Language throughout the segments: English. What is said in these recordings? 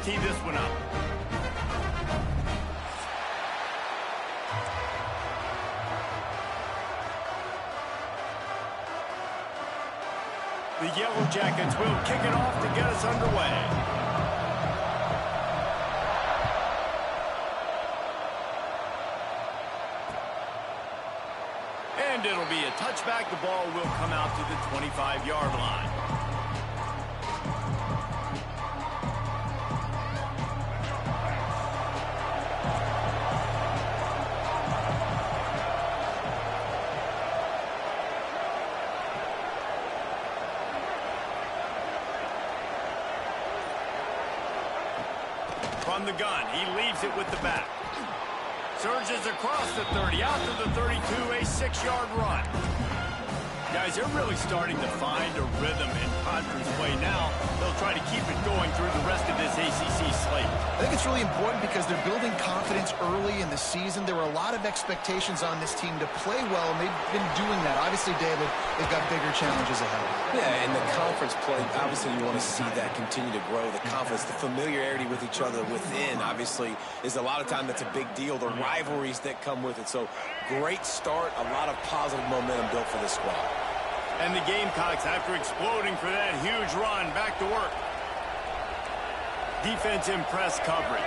tee this one up. The Yellow Jackets will kick it off to get us underway. And it'll be a touchback. The ball will come out to the 25-yard line. From the gun, he leaves it with the back. Surges across the 30, out to the 32, a 6-yard run. Guys, they're really starting to find a rhythm in conference play now. They'll try to keep it going through the rest of this ACC slate. I think it's really important because they're building confidence early in the season. There were a lot of expectations on this team to play well, and they've been doing that. Obviously, David, they've got bigger challenges ahead. Yeah, and the conference play, obviously you want to see that continue to grow. The confidence, the familiarity with each other within, obviously, is a lot of time that's a big deal. The rivalries that come with it. So, great start, a lot of positive momentum built for this squad. And the Gamecocks, after exploding for that huge run, back to work. Defense in press coverage.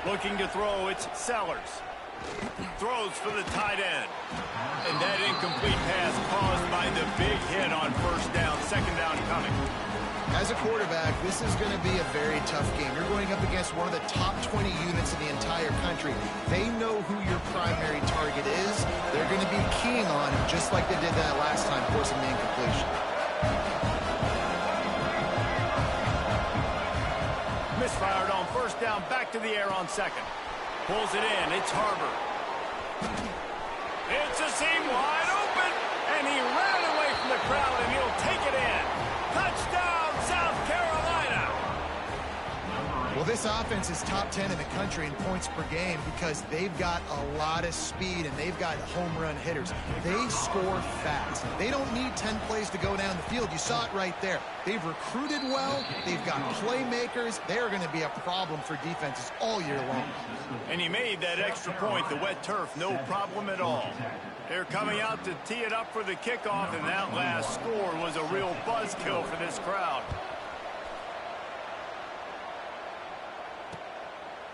Looking to throw, it's Sellers. Throws for the tight end. And that incomplete pass caused by the big hit on first down. Second down coming. As a quarterback, this is going to be a very tough game. You're going up against one of the top 20 units in the entire country. They know who your primary target is. They're going to be keying on him, just like they did that last time, forcing the incompletion. Misfired on first down, back to the air on second. Pulls it in, it's Harbor. It's a seam wide open, and he ran away from the crowd, and he'll take it in. Touchdown, South Carolina! Well, this offense is top 10 in the country in points per game because they've got a lot of speed and they've got home run hitters. They score fast. They don't need 10 plays to go down the field. You saw it right there. They've recruited well. They've got playmakers. They're going to be a problem for defenses all year long. And he made that extra point, the wet turf, no problem at all. They're coming out to tee it up for the kickoff, and that last score was a real buzzkill for this crowd.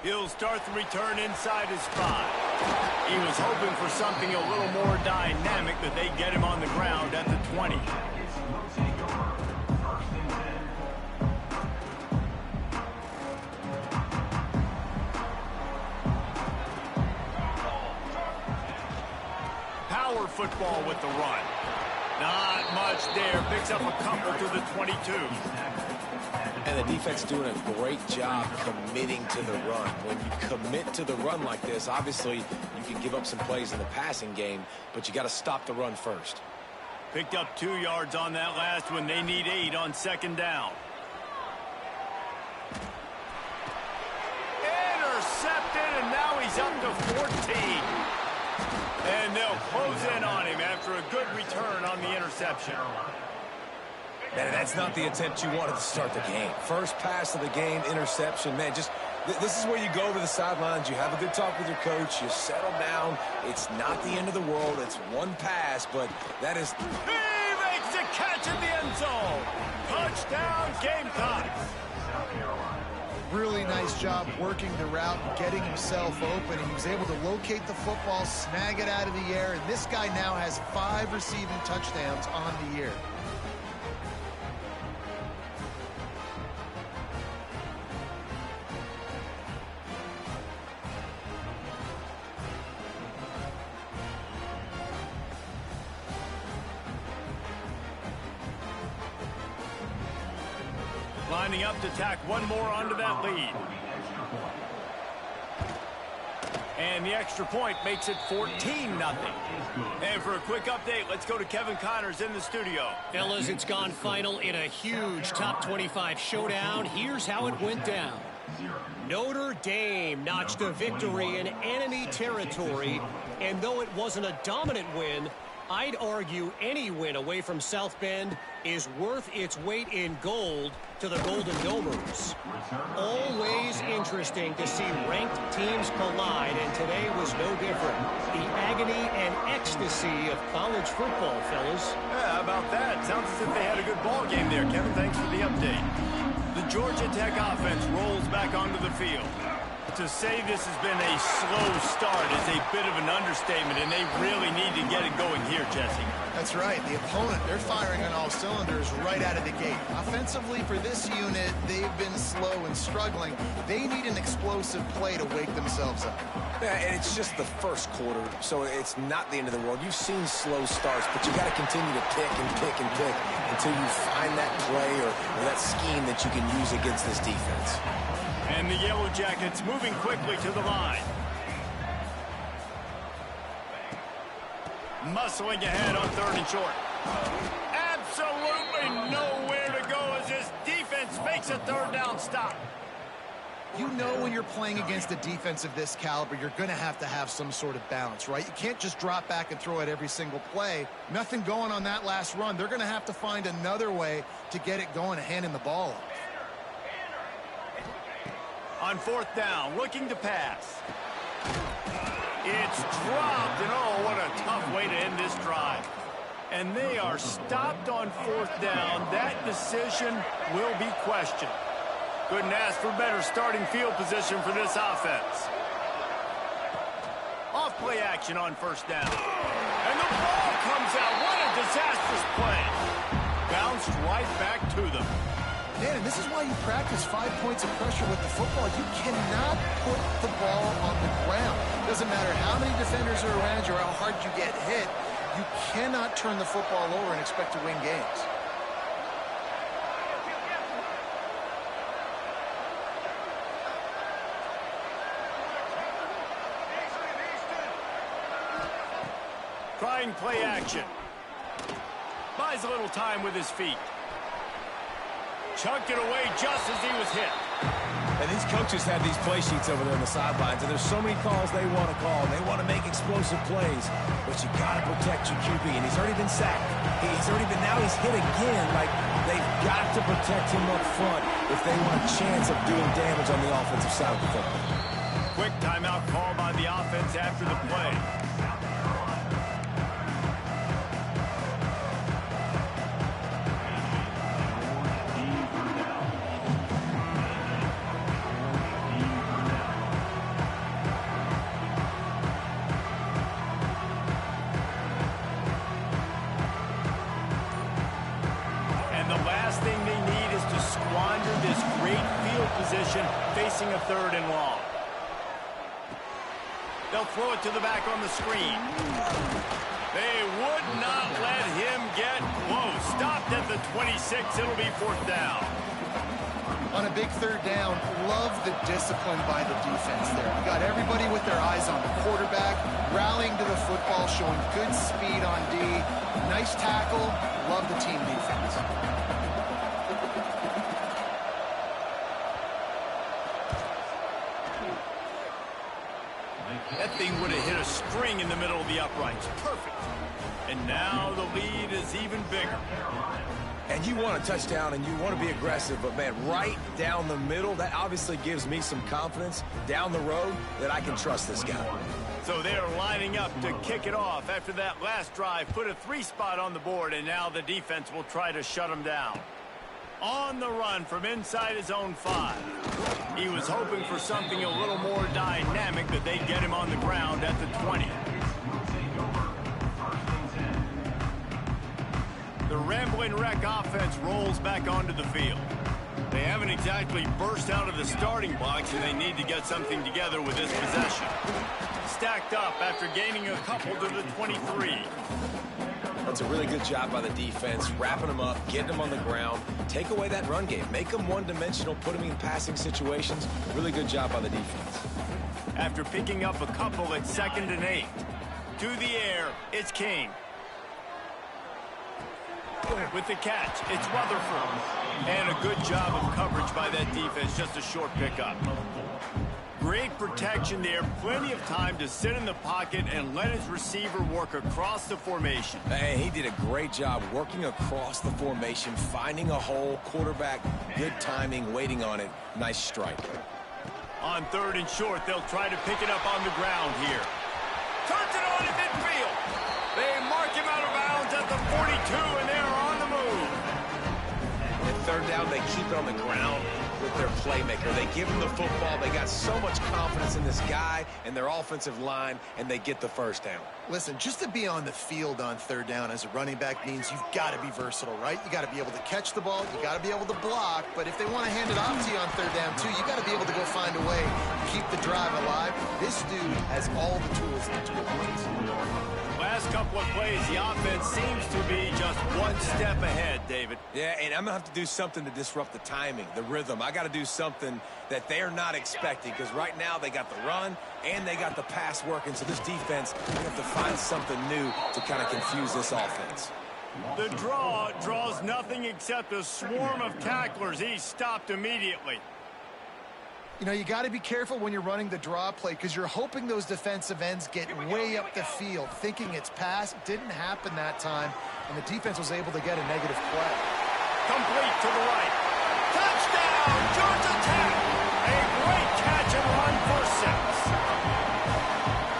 He'll start the return inside his 5. He was hoping for something a little more dynamic, but they get him on the ground at the 20. Power football with the run. Not much there. Picks up a couple to the 22. And the defense doing a great job committing to the run. When you commit to the run like this, obviously you can give up some plays in the passing game, but you got to stop the run first. Picked up 2 yards on that last one. They need 8 on second down. Intercepted, and now he's up to 14. And they'll close in on him after a good return on the interception. Man, that's not the attempt you wanted to start the game. First pass of the game, interception. Man, just this is where you go over the sidelines. You have a good talk with your coach. You settle down. It's not the end of the world. It's one pass, but that is... He makes the catch in the end zone. Touchdown, Gamecocks. Really nice job working the route and getting himself open. He was able to locate the football, snag it out of the air, and this guy now has 5 receiving touchdowns on the year. Lining up to tack one more onto that lead. And the extra point makes it 14-0. And for a quick update, let's go to Kevin Connors in the studio. Fellas, it's gone final in a huge top 25 showdown. Here's how it went down. Notre Dame notched a victory in enemy territory, and though it wasn't a dominant win, I'd argue any win away from South Bend is worth its weight in gold to the Golden Domers. Always interesting to see ranked teams collide, and today was no different. The agony and ecstasy of college football, fellas. Yeah, how about that? Sounds as if they had a good ball game there, Kevin. Thanks for the update. The Georgia Tech offense rolls back onto the field. To say this has been a slow start is a bit of an understatement, and they really need to get it going here, Jesse. That's right. The opponent, they're firing on all cylinders right out of the gate. Offensively, for this unit, they've been slow and struggling. They need an explosive play to wake themselves up. Yeah, and it's just the first quarter, so it's not the end of the world. You've seen slow starts, but you got to continue to pick and pick and pick until you find that play or that scheme that you can use against this defense. And the Yellow Jackets moving quickly to the line. Muscling ahead on 3rd and short. Absolutely nowhere to go as this defense makes a 3rd down stop. You know when you're playing against a defense of this caliber, you're going to have some sort of balance, right? You can't just drop back and throw it every single play. Nothing going on that last run. They're going to have to find another way to get it going and handing the ball off. On 4th down, looking to pass. It's dropped, and oh, what a tough way to end this drive. And they are stopped on 4th down. That decision will be questioned. Couldn't ask for better starting field position for this offense. Off play action on 1st down. And the ball comes out. What a disastrous play. Bounced right back to them. Man, and this is why you practice 5 points of pressure with the football. You cannot put the ball on the ground. Doesn't matter how many defenders are around you or how hard you get hit. You cannot turn the football over and expect to win games. Trying play action. Buys a little time with his feet. Chucked it away just as he was hit. And these coaches have these play sheets over there on the sidelines, and there's so many calls they want to call. They want to make explosive plays, but you got to protect your QB, and he's already been sacked. Now he's hit again. Like, they've got to protect him up front if they want a chance of doing damage on the offensive side of the football. Quick timeout call by the offense after the play. Facing a 3rd and long. They'll throw it to the back on the screen. They would not let him get close. Stopped at the 26. It'll be 4th down. On a big 3rd down, love the discipline by the defense there. You got everybody with their eyes on the quarterback, rallying to the football, showing good speed on D. Nice tackle. Love the team defense. That thing would have hit a string in the middle of the uprights. Perfect. And now the lead is even bigger. And you want a touchdown and you want to be aggressive, but, man, right down the middle, that obviously gives me some confidence down the road that I can trust this guy. So they're lining up to kick it off after that last drive. Put a 3 spot on the board, and now the defense will try to shut them down. On the run from inside his own 5. He was hoping for something a little more dynamic, that they'd get him on the ground at the 20. The Rambling Wreck offense rolls back onto the field. They haven't exactly burst out of the starting blocks, and they need to get something together with this possession. Stacked up after gaining a couple to the 23. That's a really good job by the defense, wrapping them up, getting them on the ground. Take away that run game. Make them one-dimensional, put them in passing situations. Really good job by the defense. After picking up a couple at 2nd and 8. To the air, it's King. With the catch, it's Rutherford. And a good job of coverage by that defense, just a short pickup. Great protection there, plenty of time to sit in the pocket and let his receiver work across the formation. Hey, he did a great job working across the formation, finding a hole, quarterback, good timing, waiting on it. Nice strike. On 3rd and short, they'll try to pick it up on the ground here. Turns it on in midfield. They mark him out of bounds at the 42, and they're on the move. And 3rd down, they keep it on the ground with their playmaker. They give him the football. They got so much confidence in this guy and their offensive line, and they get the 1st down. Listen, just to be on the field on 3rd down as a running back means you've got to be versatile, right? You got to be able to catch the ball. You got to be able to block. But if they want to hand it off to you on 3rd down, too, you got to be able to go find a way to keep the drive alive. This dude has all the tools in the toolbox. Last couple of plays, the offense seems to be just one step ahead, David. Yeah, and I'm going to have to do something to disrupt the timing, the rhythm. I got to do something that they're not expecting, because right now they got the run and they got the pass working. So this defense, they have to find something new to kind of confuse this offense. The draw draws nothing except a swarm of tacklers. He's stopped immediately. You know, you got to be careful when you're running the draw play because you're hoping those defensive ends get way up the field, thinking it's pass. Didn't happen that time, and the defense was able to get a negative play. Complete to the right. Touchdown, Georgia Tech. A great catch and run for 6.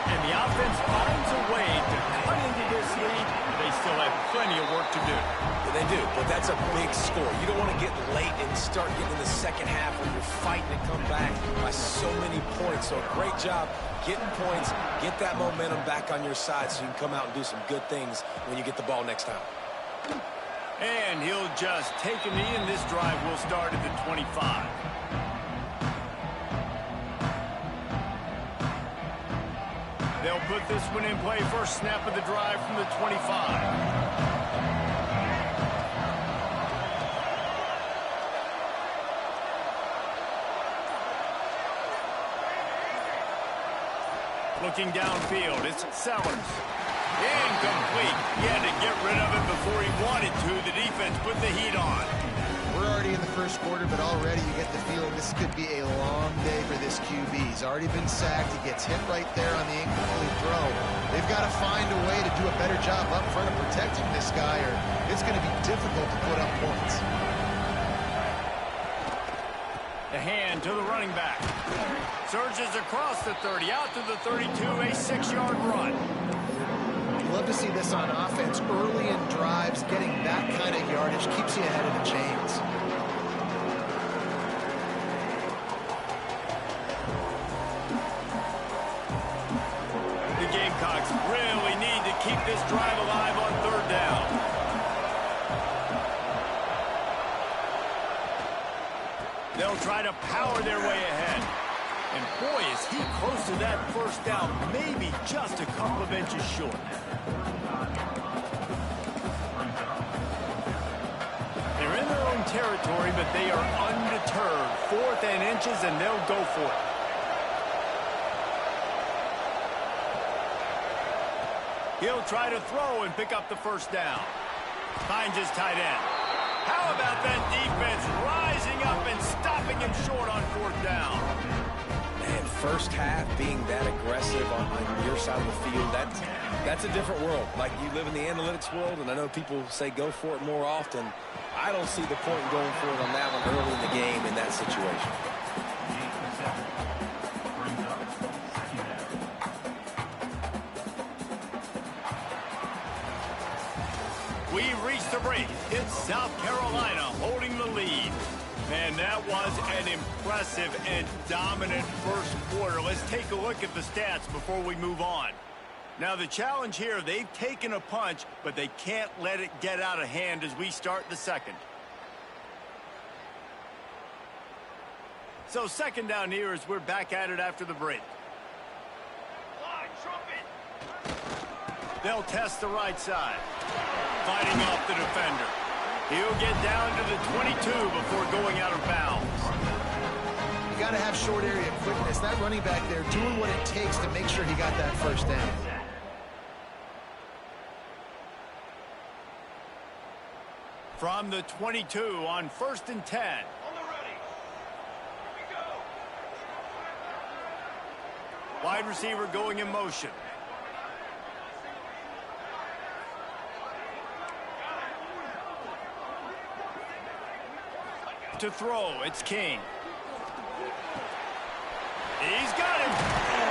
And the offense finds a way to cut into this lead. They still have plenty of work to do. They do, but that's a big score. You don't want to get late and start getting in the second half when you're fighting to come back by so many points. So great job getting points, get that momentum back on your side so you can come out and do some good things when you get the ball next time. And he'll just take a knee, and this drive will start at the 25. They'll put this one in play. First snap of the drive from the 25. Looking downfield, it's Sellers. Incomplete. He had to get rid of it before he wanted to. The defense put the heat on. We're already in the first quarter, but already you get the feeling this could be a long day for this QB. He's already been sacked. He gets hit right there on the incomplete throw. They've got to find a way to do a better job up front of protecting this guy, or it's going to be difficult to put up points. The hand to the running back. Surges across the 30, out to the 32, a 6-yard run. You love to see this on offense. Early in drives, getting that kind of yardage keeps you ahead of the chains. The Gamecocks really need to keep this drive alive on 3rd down. They'll try to power their way ahead. And boy, is he close to that 1st down, maybe just a couple of inches short. They're in their own territory, but they are undeterred. 4th and inches, and they'll go for it. He'll try to throw and pick up the 1st down. Finds his tight end. How about that defense rising up and stopping him short on 4th down? Man, first half being that aggressive on your side of the field, that's a different world. Like, you live in the analytics world, and I know people say go for it more often. I don't see the point in going for it on that one early in the game in that situation. We've reached the break. It's South Carolina holding the lead. And that was an impressive and dominant first quarter. Let's take a look at the stats before we move on. Now, the challenge here, they've taken a punch, but they can't let it get out of hand as we start the second. So 2nd down here as we're back at it after the break. They'll test the right side. Fighting off the defender. He'll get down to the 22 before going out of bounds. You got to have short area quickness. That running back there doing what it takes to make sure he got that 1st down. From the 22 on 1st and 10. Wide receiver going in motion. To throw, it's King. He's got it.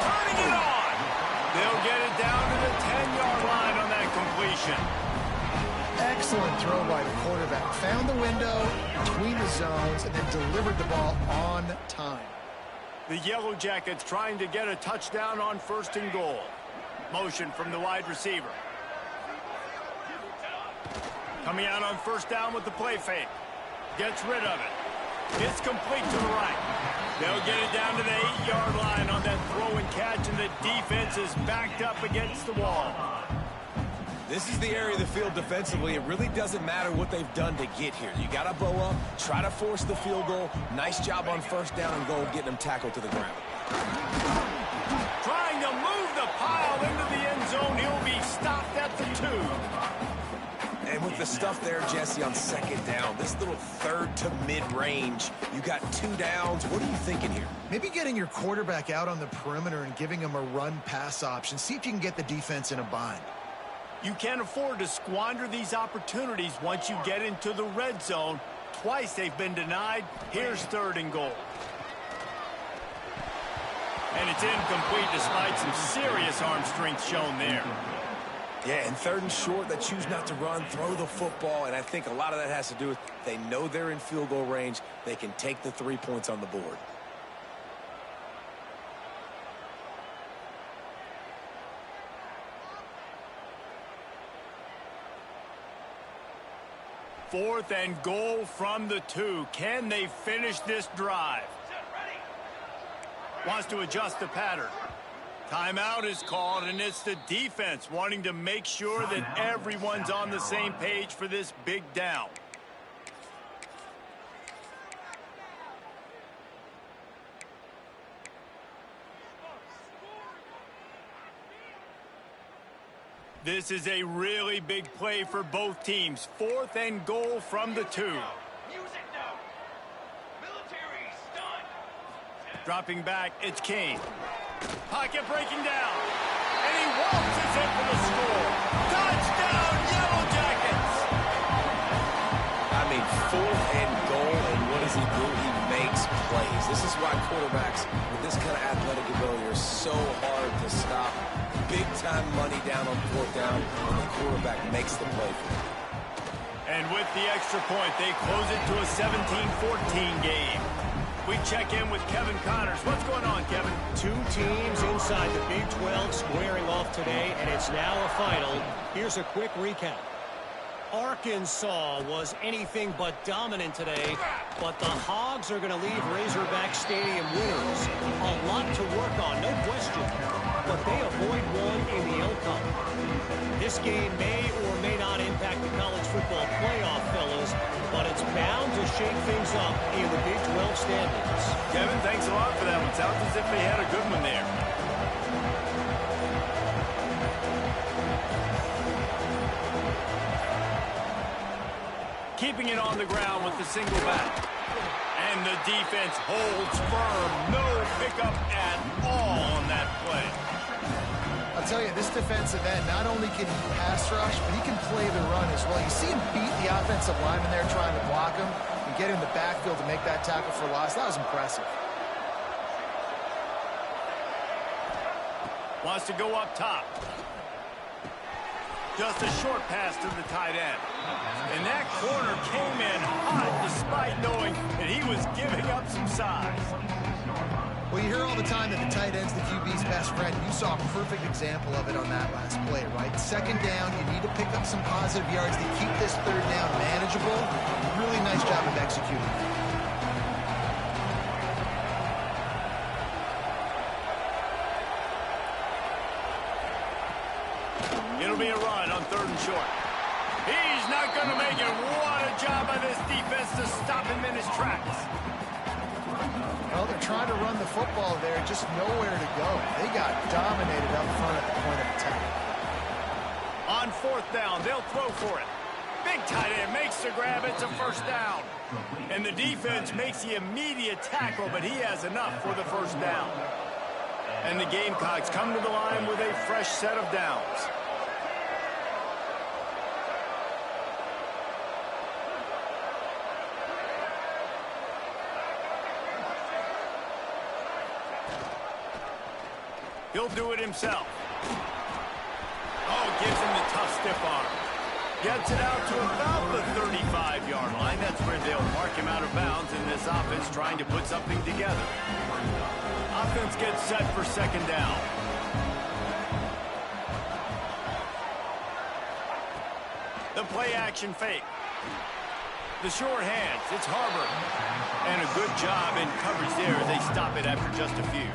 Turning it on. They'll get it down to the 10-yard line on that completion. Excellent throw by the quarterback. Found the window between the zones and then delivered the ball on time. The Yellow Jackets trying to get a touchdown on 1st and goal. Motion from the wide receiver. Coming out on 1st down with the play fake. Gets rid of it. It's complete to the right. They'll get it down to the 8-yard line on that throw and catch, and the defense is backed up against the wall. This is the area of the field defensively. It really doesn't matter what they've done to get here. You got to bow up, try to force the field goal. Nice job on 1st down and goal, getting them tackled to the ground. Trying to move the pile into the end zone. He'll be stopped at the 2. And with the stuff there, Jesse, on 2nd down, this little 3rd to mid-range, you got 2 downs. What are you thinking here? Maybe getting your quarterback out on the perimeter and giving him a run-pass option. See if you can get the defense in a bind. You can't afford to squander these opportunities once you get into the red zone. Twice they've been denied. Here's 3rd and goal. And it's incomplete despite some serious arm strength shown there. Yeah, and 3rd and short, they choose not to run, throw the football, and I think a lot of that has to do with they know they're in field goal range. They can take the 3 points on the board. Fourth and goal from the 2. Can they finish this drive? Wants to adjust the pattern. Timeout is called, and it's the defense wanting to make sure that everyone's on the same page for this big down. This is a really big play for both teams. 4th and goal from the 2. Dropping back, it's Kane. Pocket breaking down. And he waltzes in for the score. Touchdown, Yellow Jackets! I mean, 4th and goal, and what does he do? He makes plays. This is why quarterbacks with this kind of athletic ability are so hard to stop. Big-time money down on 4th down when the quarterback makes the play for them. And with the extra point, they close it to a 17-14 game. We check in with Kevin Connors. What's going on, Kevin? 2 teams inside the Big 12 squaring off today, and it's now a final. Here's a quick recap. Arkansas was anything but dominant today, but the Hogs are going to leave Razorback Stadium winners. A lot to work on, no question, but they avoid one in the L-Cup. This game may or may not impact the college football playoff, fellas, but it's bound to shake things up in the Big 12 standings. Kevin, thanks a lot for that one. Sounds as if they had a good one there. Keeping it on the ground with the single back. And the defense holds firm. No pickup at all on that play. I'll tell you, this defensive end, not only can he pass rush, but he can play the run as well. You see him beat the offensive lineman there trying to block him and get him in the backfield to make that tackle for loss. That was impressive. Wants to go up top. Just a short pass to the tight end. And that corner came in hot despite knowing that he was giving up some size. Well, you hear all the time that the tight end's the QB's best friend. You saw a perfect example of it on that last play, right? 2nd down, you need to pick up some positive yards to keep this 3rd down manageable. Really nice job of executing. It'll be a run on 3rd and short. He's not going to make it. What a job by this defense to stop him in his tracks. Well, they're trying to run the football there, just nowhere to go. They got dominated up front at the point of attack. On 4th down, they'll throw for it. Big tight end makes the grab. It's a first down. And the defense makes the immediate tackle, but he has enough for the first down. And the Gamecocks come to the line with a fresh set of downs. He'll do it himself. Oh, gives him the tough stiff arm. Gets it out to about the 35-yard line. That's where they'll mark him out of bounds in this offense trying to put something together. Offense gets set for second down. The play action fake. The short hands. It's Harvard. And a good job in coverage there as they stop it after just a few.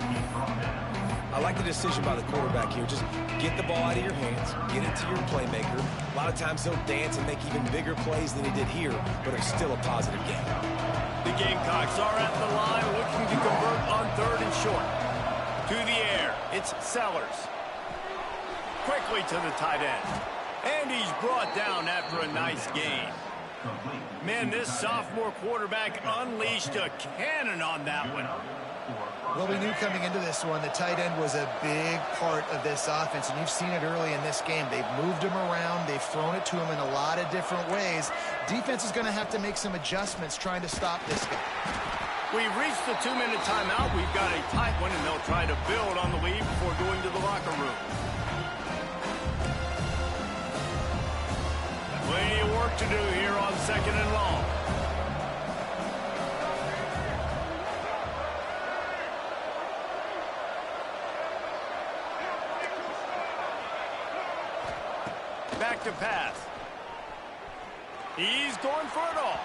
I like the decision by the quarterback here. Just get the ball out of your hands, get it to your playmaker. A lot of times he'll dance and make even bigger plays than he did here, but it's still a positive game. The Gamecocks are at the line looking to convert on third and short. To the air, it's Sellers. Quickly to the tight end. And he's brought down after a nice gain. Man, this sophomore quarterback unleashed a cannon on that one. Well, we knew coming into this one, the tight end was a big part of this offense, and you've seen it early in this game. They've moved him around. They've thrown it to him in a lot of different ways. Defense is going to have to make some adjustments trying to stop this guy. We've reached the 2-minute timeout. We've got a tight one, and they'll try to build on the lead before going to the locker room. Plenty of work to do here on second and long. Back to pass. He's going for it all.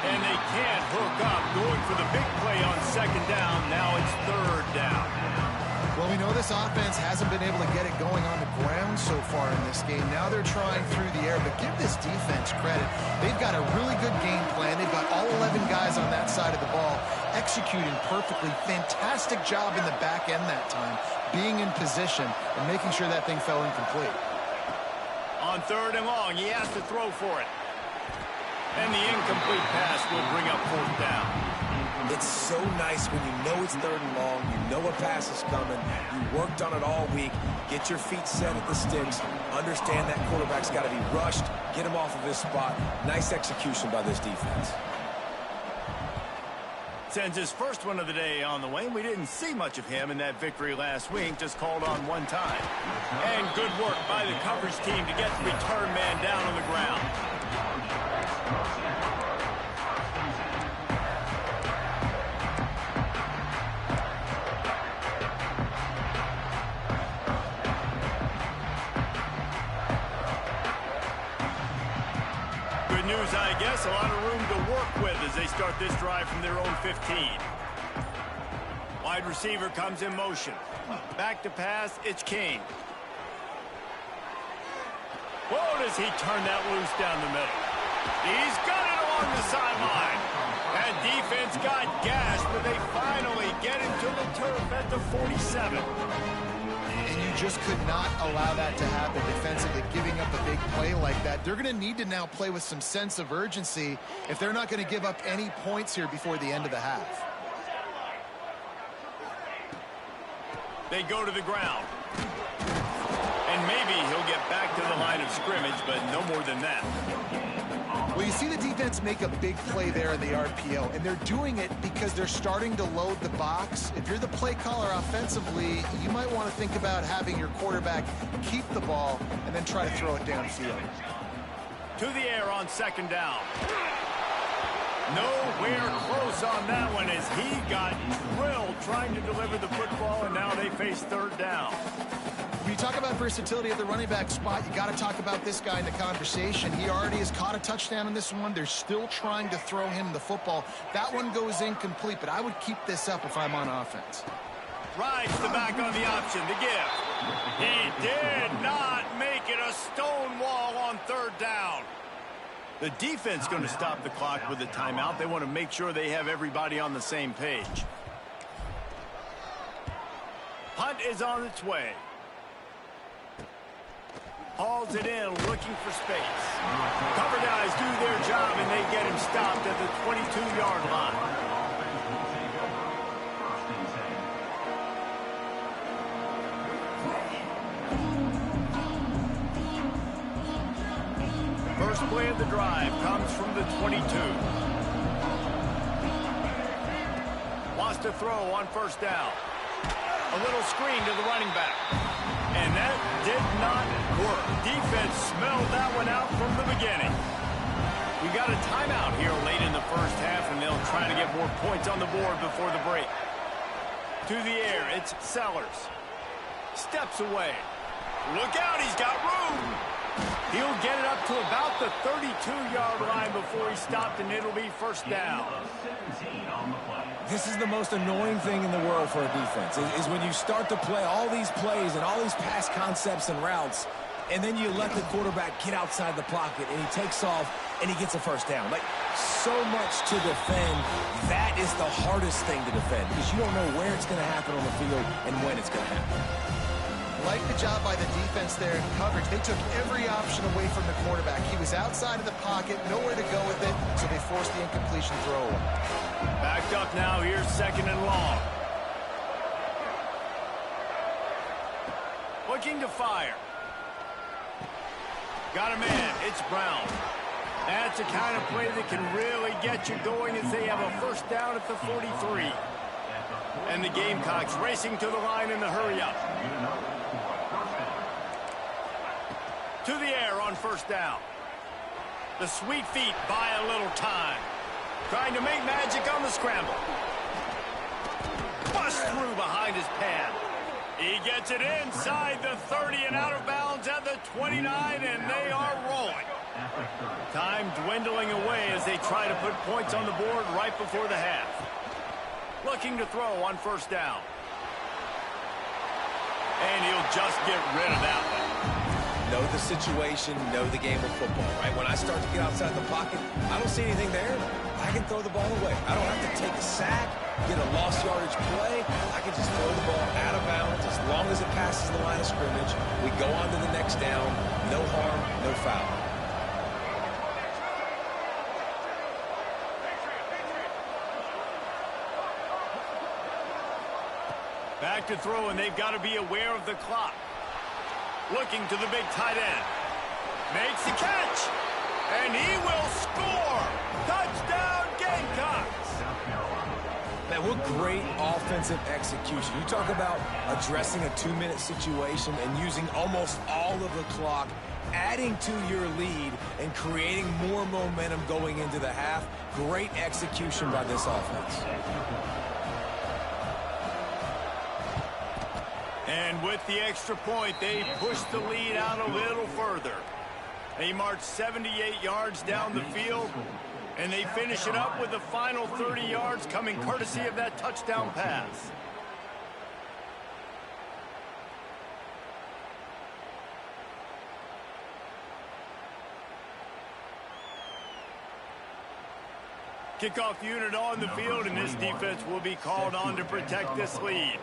And they can't hook up. Going for the big play on second down. Now it's third down. Well, we know this offense hasn't been able to get it going on the ground so far in this game. Now they're trying through the air, but give this defense credit. They've got a really good game plan. They've got all 11 guys on that side of the ball executing perfectly. Fantastic job in the back end that time, being in position and making sure that thing fell incomplete. On third and long, he has to throw for it. And the incomplete pass will bring up fourth down. It's so nice when you know it's third and long, you know a pass is coming, you worked on it all week, get your feet set at the sticks, understand that quarterback's got to be rushed, get him off of his spot. Nice execution by this defense. Sends his first one of the day on the way. We didn't see much of him in that victory last week, just called on one time. And good work by the coverage team to get the return man down on the ground. Good news, I guess. A lot of room to work with as they start this drive from their own 15. Wide receiver comes in motion. Back to pass, it's King. Whoa, does he turn that loose down the middle. He's got it along the sideline. That defense got gashed, but they finally get him to the turf at the 47. And you just could not allow that to happen defensively, giving up a big play like that. They're going to need to now play with some sense of urgency if they're not going to give up any points here before the end of the half. They go to the ground. And maybe he'll get back to the line of scrimmage, but no more than that. Well, you see the defense make a big play there in the RPO, and they're doing it because they're starting to load the box. If you're the play caller offensively, you might want to think about having your quarterback keep the ball and then try to throw it downfield. To the air on second down. Nowhere close on that one as he got drilled trying to deliver the football, and now they face third down. When you talk about versatility at the running back spot, you got to talk about this guy in the conversation. He already has caught a touchdown in this one. They're still trying to throw him the football. That one goes incomplete, but I would keep this up if I'm on offense. Rides the back on the option to give. He did not make it a stone wall on third down. The defense going to stop the clock with a timeout. They want to make sure they have everybody on the same page. Punt is on its way. Hauls it in, looking for space. Cover guys do their job, and they get him stopped at the 22-yard line. First play of the drive comes from the 22. Wants to throw on first down. A little screen to the running back. And that did not work. Defense smelled that one out from the beginning. We got a timeout here late in the first half, and they'll try to get more points on the board before the break. To the air, it's Sellers. Steps away. Look out, he's got room. He'll get it up to about the 32-yard line before he's stopped, and it'll be first down. This is the most annoying thing in the world for a defense, is when you start to play all these plays and all these pass concepts and routes, and then you let the quarterback get outside the pocket, and he takes off, and he gets a first down. Like, so much to defend. That is the hardest thing to defend, because you don't know where it's going to happen on the field and when it's going to happen. Like the job by the defense there in coverage. They took every option away from the quarterback. He was outside of the pocket, nowhere to go with it, so they forced the incompletion throw away. Backed up now, here's second and long. Looking to fire. Got a man, it's Brown. That's the kind of play that can really get you going as they have a first down at the 43. And the Gamecocks racing to the line in the hurry-up. To the air on first down. The sweet feet buy a little time. Trying to make magic on the scramble. Bust through behind his pad. He gets it inside the 30 and out of bounds at the 29, and they are rolling. Time dwindling away as they try to put points on the board right before the half. Looking to throw on first down. And he'll just get rid of that one. Know the situation, know the game of football, right? When I start to get outside the pocket, I don't see anything there. I can throw the ball away. I don't have to take a sack, get a lost yardage play. I can just throw the ball out of bounds as long as it passes the line of scrimmage. We go on to the next down. No harm, no foul. Back to throw, and they've got to be aware of the clock. Looking to the big tight end. Makes the catch. And he will score. Touchdown, Gamecocks. Man, what great offensive execution. You talk about addressing a 2-minute situation and using almost all of the clock, adding to your lead, and creating more momentum going into the half. Great execution by this offense. And with the extra point, they push the lead out a little further. They march 78 yards down the field, and they finish it up with the final 30 yards coming courtesy of that touchdown pass. Kickoff unit on the field, and this defense will be called on to protect this lead.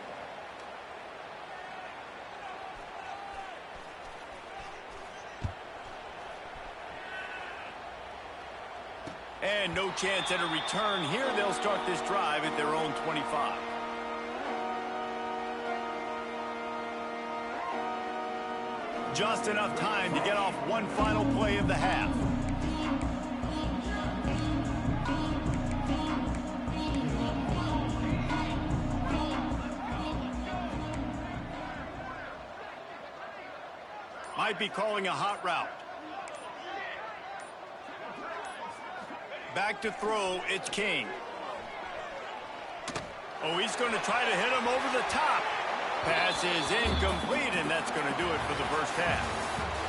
And no chance at a return here. They'll start this drive at their own 25. Just enough time to get off one final play of the half. Might be calling a hot route. Back to throw, it's King. Oh, he's going to try to hit him over the top. Pass is incomplete, and that's going to do it for the first half.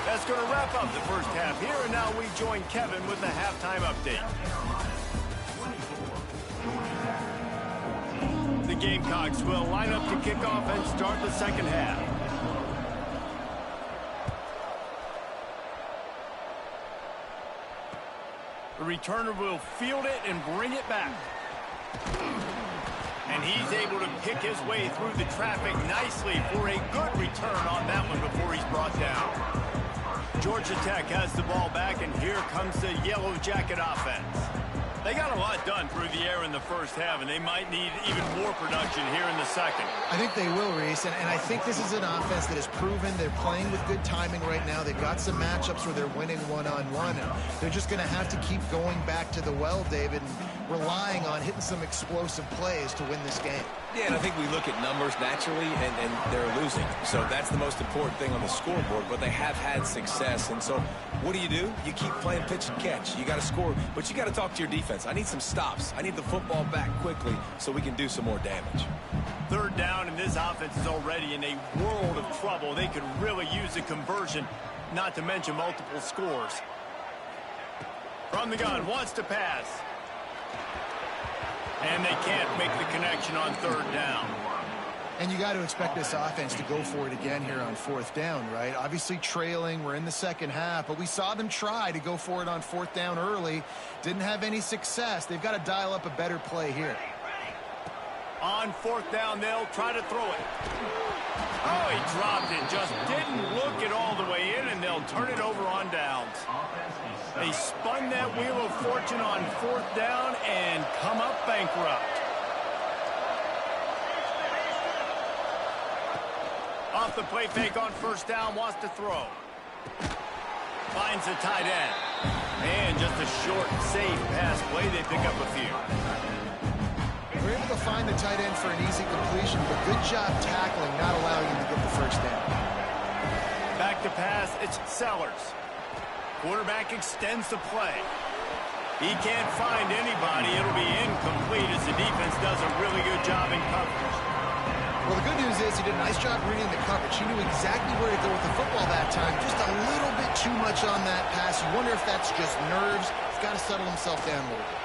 That's going to wrap up the first half here, and now we join Kevin with the halftime update. The Gamecocks will line up to kick off and start the second half. The returner will field it and bring it back. And he's able to pick his way through the traffic nicely for a good return on that one before he's brought down. Georgia Tech has the ball back, and here comes the Yellow Jacket offense. They got a lot done through the air in the first half, and they might need even more production here in the second. I think they will, Reese, and I think this is an offense that has proven they're playing with good timing right now. They've got some matchups where they're winning one-on-one, and they're just going to have to keep going back to the well, David, and relying on hitting some explosive plays to win this game. Yeah, and I think we look at numbers naturally, and they're losing. So that's the most important thing on the scoreboard, but they have had success. And so what do? You keep playing pitch and catch. You got to score, but you got to talk to your defense. I need some stops. I need the football back quickly so we can do some more damage. Third down, and this offense is already in a world of trouble. They could really use a conversion, not to mention multiple scores. From the gun, wants to pass. And they can't make the connection on third down. And you got to expect this offense to go for it again here on fourth down, right? Obviously trailing, we're in the second half, but we saw them try to go for it on fourth down early. Didn't have any success. They've got to dial up a better play here. On fourth down, they'll try to throw it. Oh, he dropped it. Just didn't look it all the way in, and they'll turn it over on downs. They spun that wheel of fortune on fourth down and come up bankrupt. Off the play fake on first down, wants to throw. Finds the tight end. And just a short, safe pass play. They pick up a few. We're able to find the tight end for an easy completion, but good job tackling, not allowing him to get the first down. Back to pass, it's Sellers. Quarterback extends the play. He can't find anybody. It'll be incomplete as the defense does a really good job in coverage. Well, the good news is he did a nice job reading the coverage. He knew exactly where to go with the football that time. Just a little bit too much on that pass. You wonder if that's just nerves. He's got to settle himself down a little bit.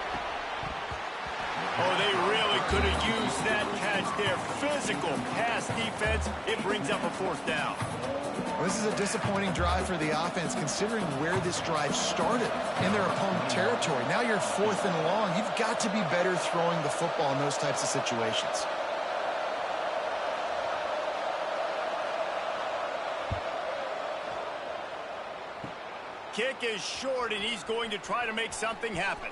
Oh, they really could have used that catch there. Physical pass defense. It brings up a fourth down. Well, this is a disappointing drive for the offense, considering where this drive started in their opponent territory. Now you're fourth and long. You've got to be better throwing the football in those types of situations. Kick is short, and he's going to try to make something happen.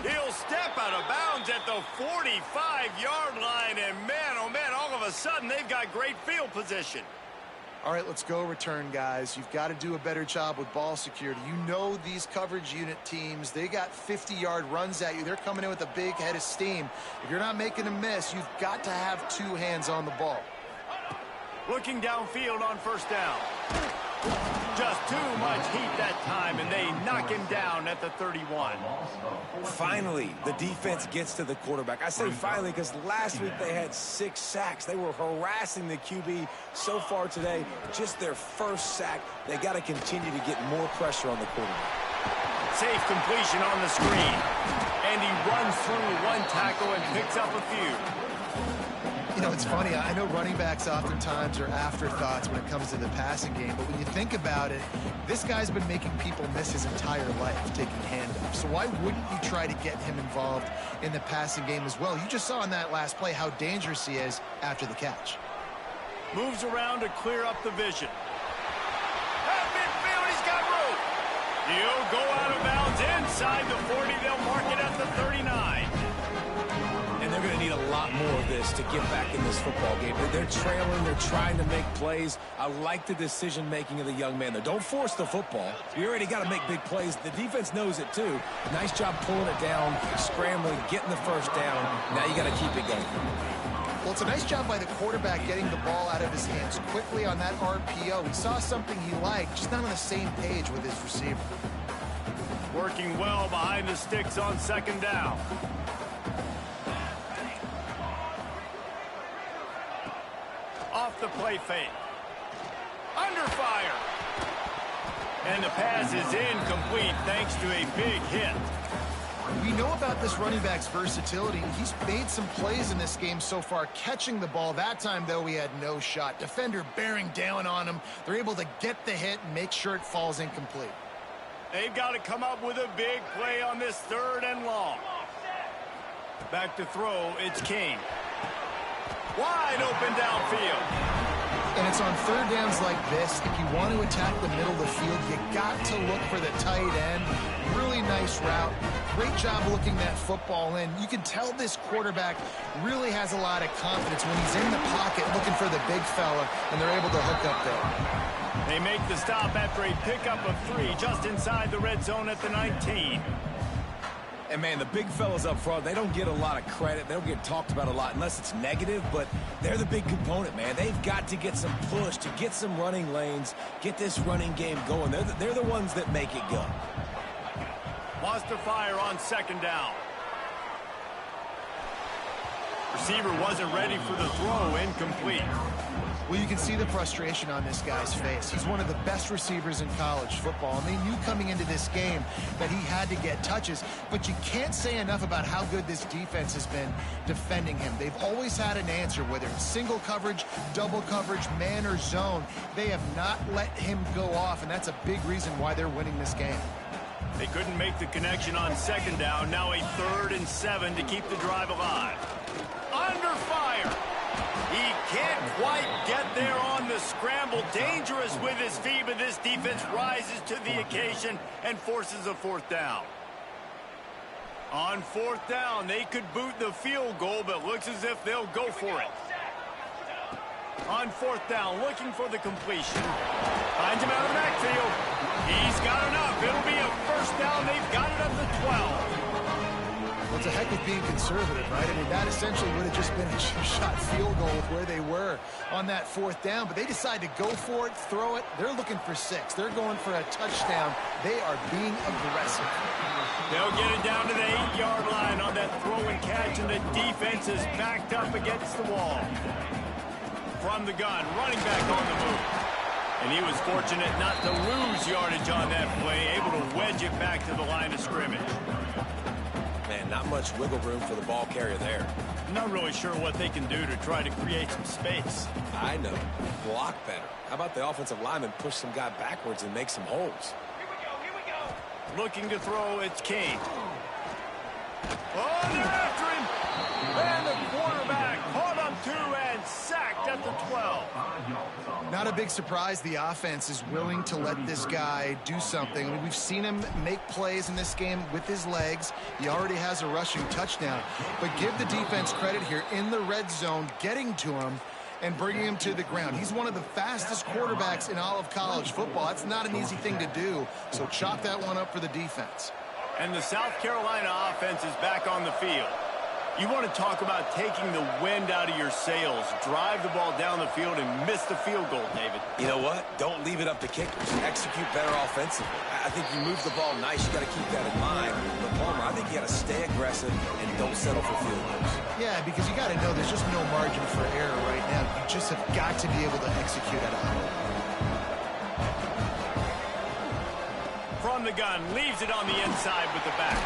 He'll step out of bounds at the 45-yard line, and man, oh man, all of a sudden they've got great field position. All right, let's go return, guys. You've got to do a better job with ball security. You know these coverage unit teams, they got 50-yard runs at you. They're coming in with a big head of steam. If you're not making a miss, you've got to have two hands on the ball. Looking downfield on first down. Just too much heat that time, and they knock him down at the 31. Finally, the defense gets to the quarterback. I say finally because last week they had 6 sacks. They were harassing the QB so far today. Just their first sack. They got to continue to get more pressure on the quarterback. Safe completion on the screen. And he runs through one tackle and picks up a few. You know, it's funny. I know running backs oftentimes are afterthoughts when it comes to the passing game, but when you think about it, this guy's been making people miss his entire life taking handoffs. So why wouldn't you try to get him involved in the passing game as well? You just saw in that last play how dangerous he is after the catch. Moves around to clear up the vision. At midfield, he's got room. He'll go out of bounds inside the 40. They'll mark it at the 39. And they're going to need a lot more of this to get back in this football game. They're trailing. They're trying to make plays. I like the decision-making of the young man there. Don't force the football. You already got to make big plays. The defense knows it, too. Nice job pulling it down, scrambling, getting the first down. Now you got to keep it going. Well, it's a nice job by the quarterback getting the ball out of his hands quickly on that RPO. He saw something he liked, just not on the same page with his receiver. Working well behind the sticks on second down. Off the play fake. Under fire. And the pass is incomplete thanks to a big hit. We know about this running back's versatility. He's made some plays in this game so far, catching the ball. That time, though, he had no shot. Defender bearing down on him. They're able to get the hit and make sure it falls incomplete. They've got to come up with a big play on this third and long. Back to throw, it's King. Wide open downfield. And it's on third downs like this. If you want to attack the middle of the field, you got to look for the tight end. Really nice route. Great job looking that football in. You can tell this quarterback really has a lot of confidence when he's in the pocket looking for the big fella, and they're able to hook up there. They make the stop after a pickup of 3 just inside the red zone at the 19. And, man, the big fellas up front, they don't get a lot of credit. They don't get talked about a lot unless it's negative, but they're the big component, man. They've got to get some push, to get some running lanes, get this running game going. They're the ones that make it go. Wants to fire on second down. Receiver wasn't ready for the throw, incomplete. Well, you can see the frustration on this guy's face. He's one of the best receivers in college football, and they knew coming into this game that he had to get touches, but you can't say enough about how good this defense has been defending him. They've always had an answer, whether it's single coverage, double coverage, man or zone. They have not let him go off, and that's a big reason why they're winning this game. They couldn't make the connection on second down. Now a 3rd and 7 to keep the drive alive. Under fire. He can't quite get there on the scramble. Dangerous with his feet, but this defense rises to the occasion and forces a 4th down. On 4th down, they could boot the field goal, but looks as if they'll go for it. On 4th down, looking for the completion. Finds him out of the backfield. He's got enough. It'll be a 1st down. They've got it up to 12. Well, it's a heck of being conservative, right? I mean, that essentially would have just been a shot field goal with where they were on that 4th down, but they decide to go for it, throw it. They're looking for 6. They're going for a touchdown. They are being aggressive. They'll get it down to the 8-yard line on that throw and catch, and the defense is backed up against the wall. From the gun, running back on the move. And he was fortunate not to lose yardage on that play, able to wedge it back to the line of scrimmage. Man, not much wiggle room for the ball carrier there. I'm not really sure what they can do to try to create some space. I know. Block better. How about the offensive lineman push some guy backwards and make some holes? Here we go. Looking to throw, it's King. Oh, they're after him. And the quarterback caught him 2 and sacked at the 12. Not a big surprise the offense is willing to let this guy do something. I mean, we've seen him make plays in this game with his legs. He already has a rushing touchdown. But give the defense credit here in the red zone, getting to him and bringing him to the ground. He's one of the fastest quarterbacks in all of college football. That's not an easy thing to do, so chalk that one up for the defense. And the South Carolina offense is back on the field. You want to talk about taking the wind out of your sails. Drive the ball down the field and miss the field goal, David. You know what? Don't leave it up to kickers. Execute better offensively. I think you move the ball nice. You got to keep that in mind. But Palmer, I think you got to stay aggressive and don't settle for field goals. Yeah, because you got to know there's just no margin for error right now. You just have got to be able to execute at a high level. From the gun, leaves it on the inside with the back.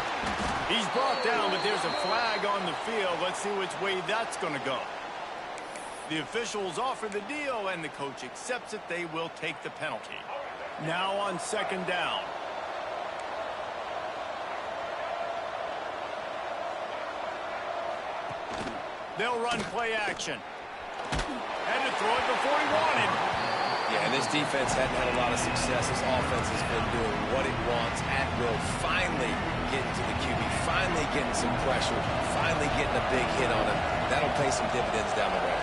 He's brought down, but there's a flag on the field. Let's see which way that's going to go. The officials offer the deal, and the coach accepts it. They will take the penalty. Now on second down. They'll run play action. Had to throw it before he wanted. Yeah, and this defense hadn't had a lot of success. This offense has been doing what it wants at will. Finally getting to the QB. Finally getting some pressure. Finally getting a big hit on him. That'll pay some dividends down the road.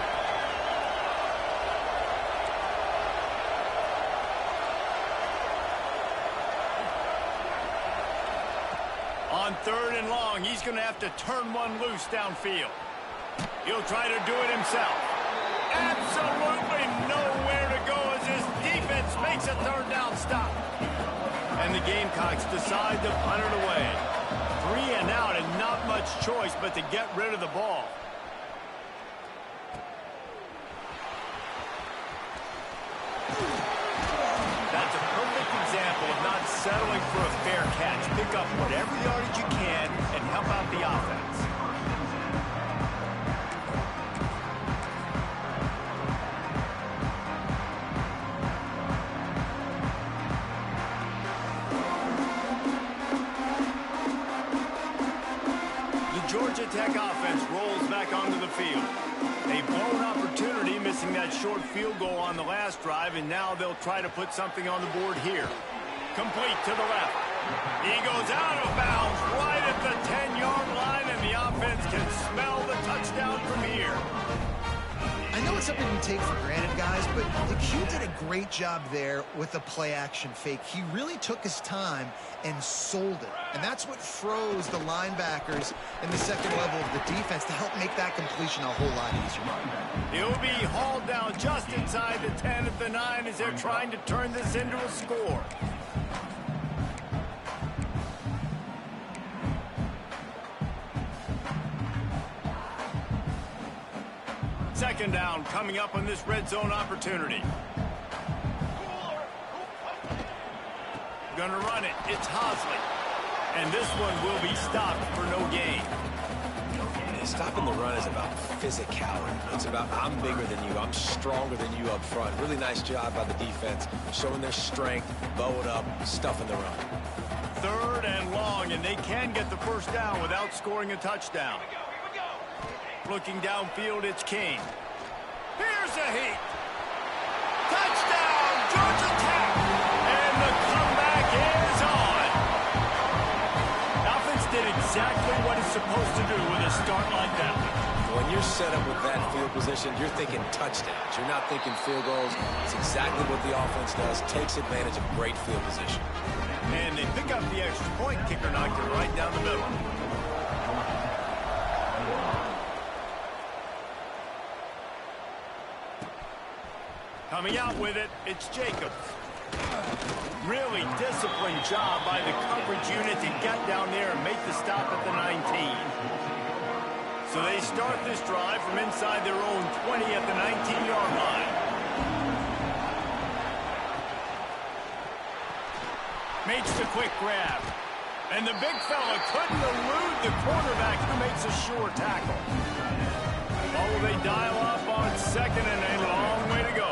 On 3rd and long, he's going to have to turn one loose downfield. He'll try to do it himself. Absolutely nowhere to go as his defense makes a 3rd down stop. And the Gamecocks decide to punt it away. 3 and out and not much choice but to get rid of the ball. That's a perfect example of not settling for a fair catch. Pick up whatever yardage you can and help out the offense. Georgia Tech offense rolls back onto the field. A blown opportunity missing that short field goal on the last drive, and now they'll try to put something on the board here. Complete to the left. He goes out of bounds right at the 10-yard line, and the offense can smell the touchdown from here. I know it's something we take for granted, guys, but the Q did a great job there with the play-action fake. He really took his time and sold it. And that's what froze the linebackers in the second level of the defense to help make that completion a whole lot easier. He'll be hauled down just inside the 10 at the 9 as they're trying to turn this into a score. Second down coming up on this red zone opportunity. Gonna run it. It's Hosley. And this one will be stopped for no gain. Stopping the run is about physicality. It's about I'm bigger than you. I'm stronger than you up front. Really nice job by the defense, showing their strength, bow it up, stuffing the run. Third and long, and they can get the first down without scoring a touchdown. Looking downfield, it's King. Here's a heat. Touchdown, Georgia Tech. And the comeback is on. Offense did exactly what it's supposed to do with a start like that. When you're set up with that field position, you're thinking touchdowns. You're not thinking field goals. It's exactly what the offense does. Takes advantage of great field position. And they pick up the extra point. Kicker knocked it right down the middle. Coming out with it, it's Jacobs. Really disciplined job by the coverage unit to get down there and make the stop at the 19. So they start this drive from inside their own 20 at the 19-yard line. Makes the quick grab. And the big fella couldn't elude the quarterback who makes a sure tackle. Oh, they dial up on second and a long way to go.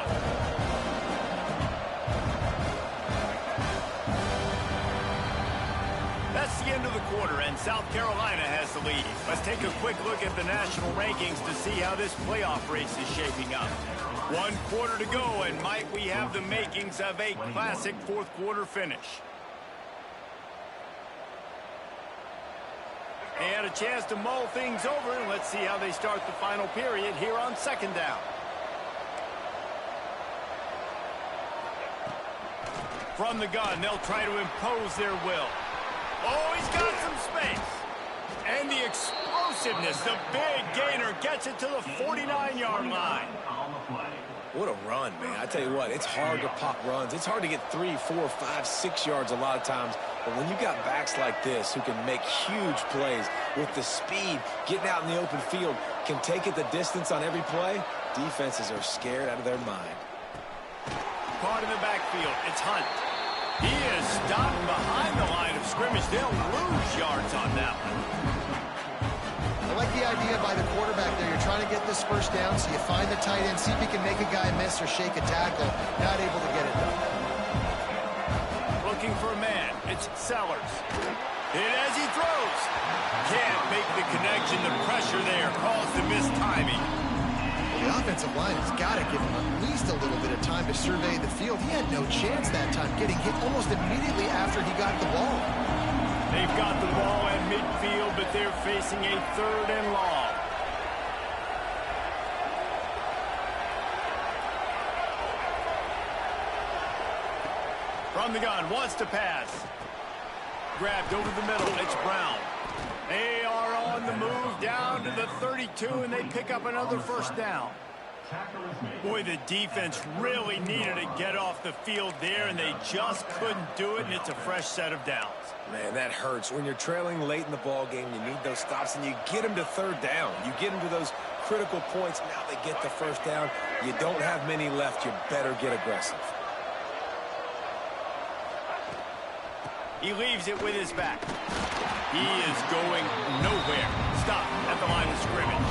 That's the end of the quarter, and South Carolina has the lead. Let's take a quick look at the national rankings to see how this playoff race is shaping up. 1 quarter to go, and might we have the makings of a classic fourth quarter finish. They had a chance to mull things over, and let's see how they start the final period here on second down. From the gun, they'll try to impose their will. Oh, he's got some space. And the explosiveness, the big gainer gets it to the 49-yard line. What a run, man. I tell you what, it's hard to pop runs. It's hard to get 3, 4, 5, 6 yards a lot of times. But when you got backs like this who can make huge plays with the speed, getting out in the open field, can take it the distance on every play, defenses are scared out of their mind. Caught in the backfield, it's Hunt. He is stopped behind the line of scrimmage. They'll lose yards on that one. I like the idea by the quarterback there. You're trying to get this first down, so you find the tight end, see if he can make a guy miss or shake a tackle. Not able to get it done. Looking for a man. It's Sellers. Hit as he throws. Can't make the connection. The pressure there caused the missed timing. The offensive line has got to give him at least a little bit of time to survey the field. He had no chance that time, getting hit almost immediately after he got the ball. They've got the ball at midfield, but they're facing a third and long. From the gun, wants to pass. Grabbed over the middle, it's Brown. They are on the move down to the 32, and they pick up another first down. Boy, the defense really needed to get off the field there, and they just couldn't do it, and it's a fresh set of downs. Man, that hurts. When you're trailing late in the ball game, you need those stops, and you get them to third down. You get them to those critical points. Now they get the first down. You don't have many left. You better get aggressive. He leaves it with his back. He is going nowhere. Stop at the line of scrimmage.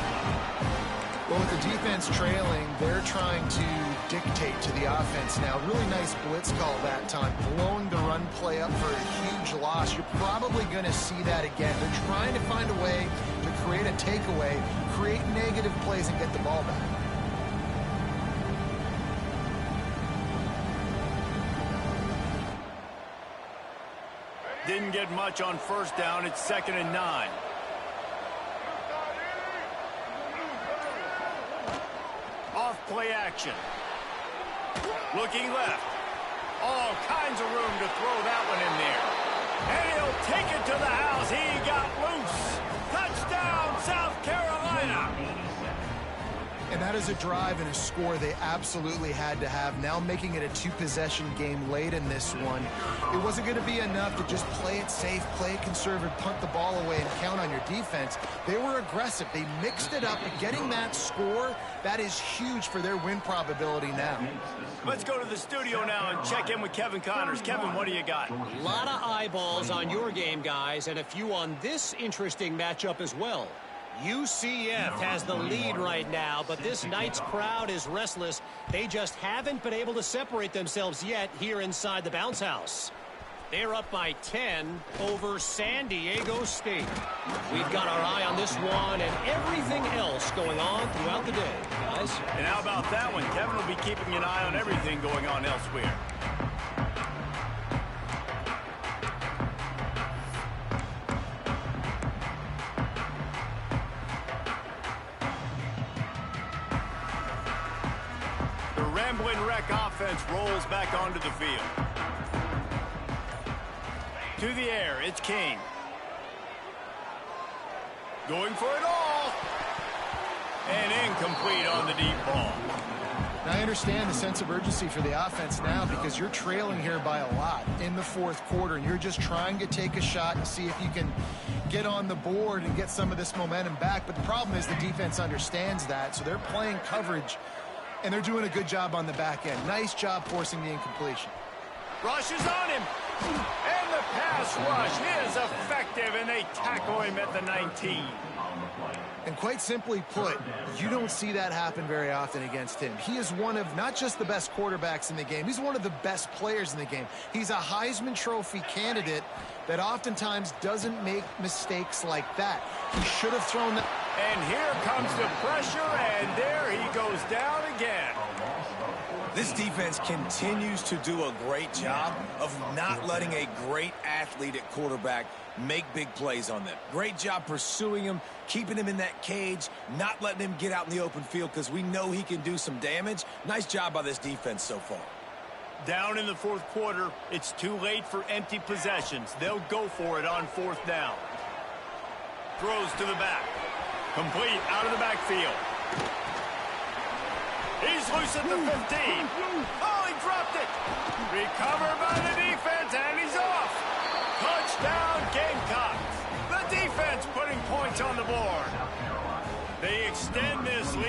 Well, with the defense trailing, they're trying to dictate to the offense now. Really nice blitz call that time, blowing the run play up for a huge loss. You're probably going to see that again. They're trying to find a way to create a takeaway, create negative plays, and get the ball back. Didn't get much on first down. It's 2nd and 9. Off play action. Looking left. All kinds of room to throw that one in there. And he'll take it to the house. He got loose. Touchdown, South Carolina. And that is a drive and a score they absolutely had to have. Now making it a 2-possession game late in this one. It wasn't going to be enough to just play it safe, play it conservative, punt the ball away, and count on your defense. They were aggressive. They mixed it up. Getting that score, that is huge for their win probability now. Let's go to the studio now and check in with Kevin Connors. Kevin, what do you got? A lot of eyeballs on your game, guys, and a few on this interesting matchup as well. UCF has the lead right now, but this night's crowd is restless. They just haven't been able to separate themselves yet here inside the bounce house. They're up by 10 over San Diego State. We've got our eye on this one and everything else going on throughout the day, guys. And how about that one? Kevin will be keeping an eye on everything going on elsewhere. The Rambling Wreck offense rolls back onto the field. To the air, it's King. Going for it all. And incomplete on the deep ball. Now, I understand the sense of urgency for the offense now because you're trailing here by a lot in the fourth quarter, and you're just trying to take a shot and see if you can get on the board and get some of this momentum back. But the problem is the defense understands that, so they're playing coverage, and they're doing a good job on the back end. Nice job forcing the incompletion. Rush is on him. And the pass rush is effective, and they tackle him at the 19. And quite simply put, you don't see that happen very often against him. He is one of not just the best quarterbacks in the game, he's one of the best players in the game. He's a Heisman Trophy candidate that oftentimes doesn't make mistakes like that. He should have thrown that. And here comes the pressure, and there he goes down again. This defense continues to do a great job of not letting a great athlete at quarterback make big plays on them. Great job pursuing him, keeping him in that cage, not letting him get out in the open field because we know he can do some damage. Nice job by this defense so far. Down in the fourth quarter, it's too late for empty possessions. They'll go for it on fourth down. Throws to the back. Complete out of the backfield. He's loose at the 15. Oh, he dropped it. Recovered by the defense, and he's off. Touchdown, Gamecocks. The defense putting points on the board. They extend this lead.